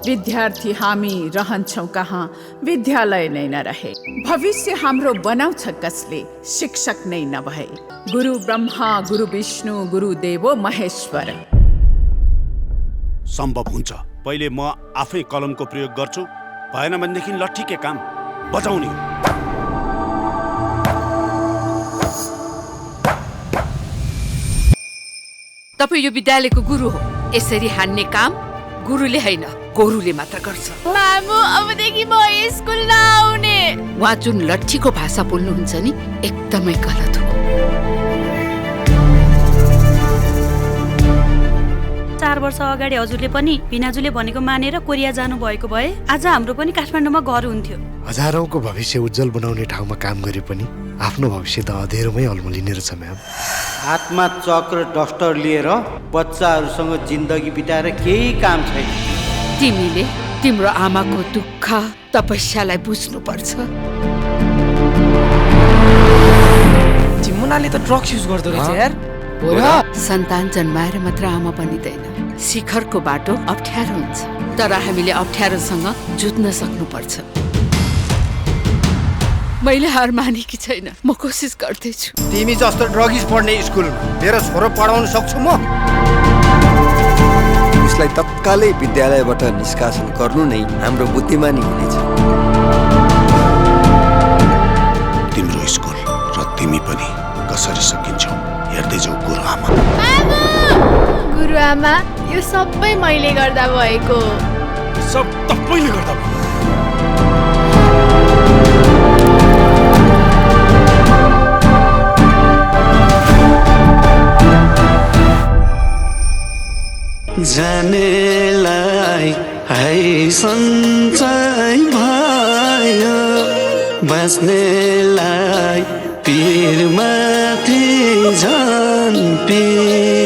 विद्यार्थी हामी रहन्छौँ कहाँ विद्यालय नै नरहे। भविष्य हाम्रो बनाउँछ कसले शिक्षक नै नभए। गुरु ब्रह्मा गुरु विष्णु गुरु देवो महेश्वर। सम्भव हुन्छ पहिले म आफै कलमको प्रयोग गर्छु, भएन भनेदेखि लट्ठीके काम बजाउने। तपाईँ यो विद्यालयको गुरु हो, यसरी हान्ने काम गुरुले होइन गोरुले मात्र गर्छ। मामु अबदेखि म स्कुल नआउने। उहाँ जुन लट्ठीको भाषा बोल्नुहुन्छ नि एकदमै गलत हो। 4 वर्ष अगाडि हजुरले पनि भिनाजुले भनेको मानेर कोरिया जानु भएको भए आज हाम्रो पनि काठमाडौँमा घर हुन्थ्यो। हजारौंको भविष्य उज्जवल बनाउने ठाउँमा काम गरे पनि आफ्नो भविष्य त अँधेरोमै अल्मलिने रहेछ म्याम। हातमा चक र डस्टर लिएर बच्चाहरूसँग जिन्दगी बिताएर केही काम छैन। तिमीले तिम्रो आमाको दुःख तपस्यालाई बुझ्नुपर्छ। जिमुनाले त ड्रग्स युज गर्दो रहेछ यार। सन्तान जन्माएर मात्र आमा बनिँदैन, शिखरको बाटो अप्ठ्यारो हुन्छ, तर हामीले अप्ठ्यारोसँग जुझ्न सक्नुपर्छ। मैले हार मानेकी छैन, म कोसिस गर्दैछु। तिमी जस्तो ड्रगिस पढ्ने स्कुलमा मेरो छोरो पढाउन सक्छु म? उसलाई तत्कालै विद्यालयबाट निष्कासन गर्नु नै हाम्रो बुद्धिमानी हुनेछ। तिम्रो स्कुल र तिमी पनि कसरी सकिन्छौ हेर्दै जाऊ गुरुआमा। गुरुआमा यो सबै मैले गर्दा भएको। सब तपाईले गर्दा भयो। जानेलाई है सञ्चय भयो, बाँच्नेलाई पीर माथि झन् पीर।